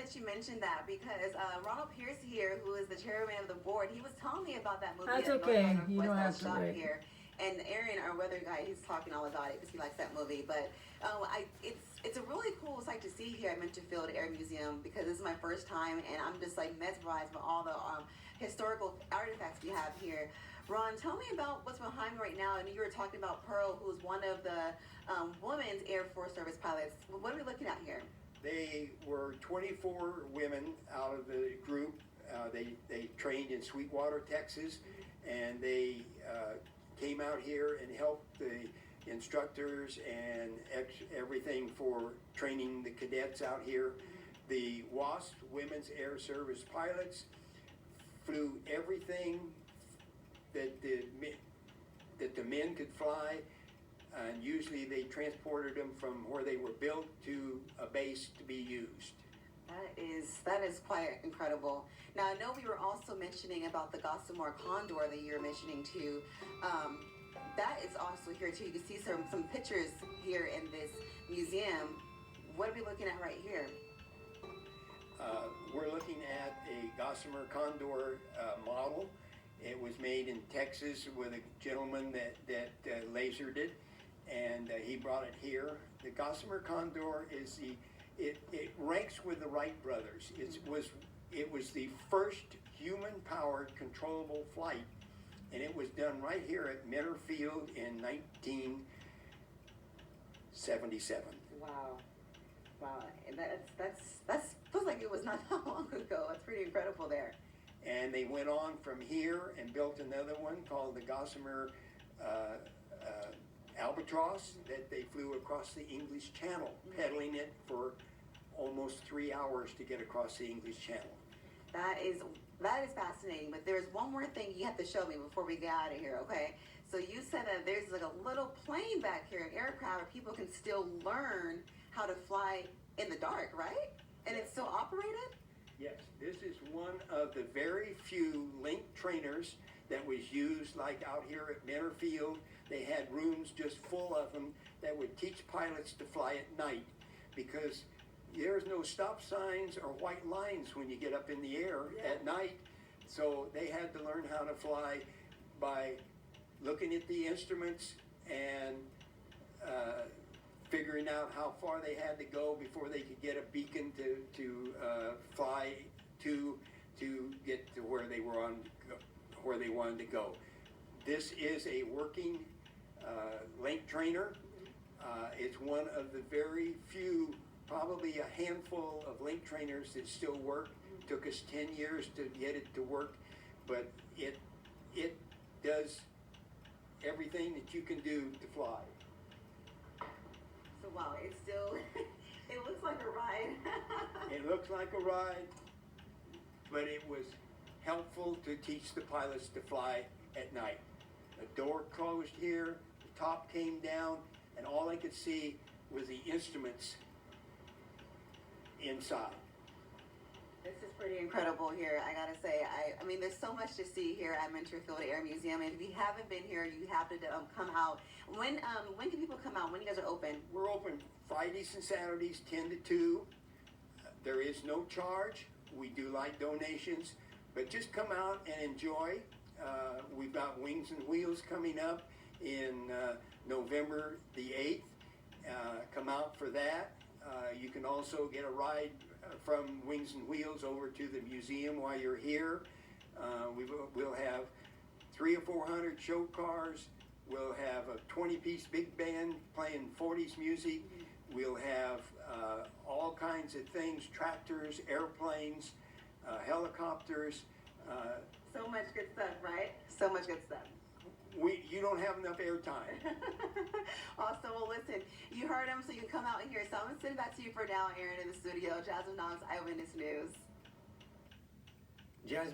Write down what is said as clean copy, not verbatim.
that you mentioned that because Ronald Pierce here, who is the chairman of the board, he was telling me about that movie. That's North okay. by Northwest You don't that have was to shot wait. here. And Aaron, our weather guy, he's talking all about it because he likes that movie. But it's a really cool sight to see here at Minterfield Air Museum because this is my first time and I'm just like mesmerized by all the historical artifacts we have here. Ron, tell me about what's behind me right now. And you were talking about Pearl, who's one of the women's Air Force Service pilots. What are we looking at here? They were 24 women out of the group. They trained in Sweetwater, Texas, and they came out here and helped the instructors and everything for training the cadets out here. The WASP, Women's Air Service Pilots, flew everything that the men could fly, and usually they transported them from where they were built to a base to be used. That is quite incredible. Now I know we were also mentioning about the Gossamer Condor that you're mentioning too. That is also here too. You can see some pictures here in this museum. What are we looking at right here? We're looking at a Gossamer Condor model. It was made in Texas with a gentleman that lasered it, and he brought it here. The Gossamer Condor is it ranks with the Wright brothers. It was the first human-powered controllable flight, and it was done right here at Minter Field in 1977. Wow. And that's feels like it was not that long ago. That's pretty incredible there. And they went on from here and built another one called the Gossamer Albatross that they flew across the English Channel, pedaling it for almost 3 hours to get across the English Channel. That is fascinating, but there's one more thing you have to show me before we get out of here, okay? So you said that there's like a little plane back here, an aircraft, where people can still learn how to fly in the dark, right? And it's still operated? Yes, this is one of the very few link trainers that was used like out here at Minter Field. They had rooms just full of them that would teach pilots to fly at night because there's no stop signs or white lines when you get up in the air at night. So they had to learn how to fly by looking at the instruments and figuring out how far they had to go before they could get a beacon to fly to get to where they wanted to go. This is a working link trainer. It's one of the very few, probably a handful of link trainers that still work. Took us 10 years to get it to work, but it does everything that you can do to fly. So wow, it's still, it looks like a ride. It looks like a ride, but it was helpful to teach the pilots to fly at night. The door closed here, the top came down, and all I could see was the instruments inside. This is pretty incredible here, I gotta say. I mean, there's so much to see here at Minterfield Air Museum, and if you haven't been here, you have to come out. When can people come out? When you guys are open? We're open Fridays and Saturdays, 10 to 2. There is no charge. We do like donations, but just come out and enjoy. We've got Wings and Wheels coming up in November the 8th. Come out for that. You can also get a ride from Wings and Wheels over to the museum while you're here. We'll have 300 or 400 show cars. We'll have a 20-piece big band playing 40s music. We'll have all kinds of things, tractors, airplanes, helicopters. So much good stuff, right? So much good stuff. You don't have enough airtime. Awesome. Well, listen, you heard him, so you can come out and hear. So I'm going to send it back to you for now, Aaron, in the studio. Jasmine Knox, Eyewitness News. Jasmine.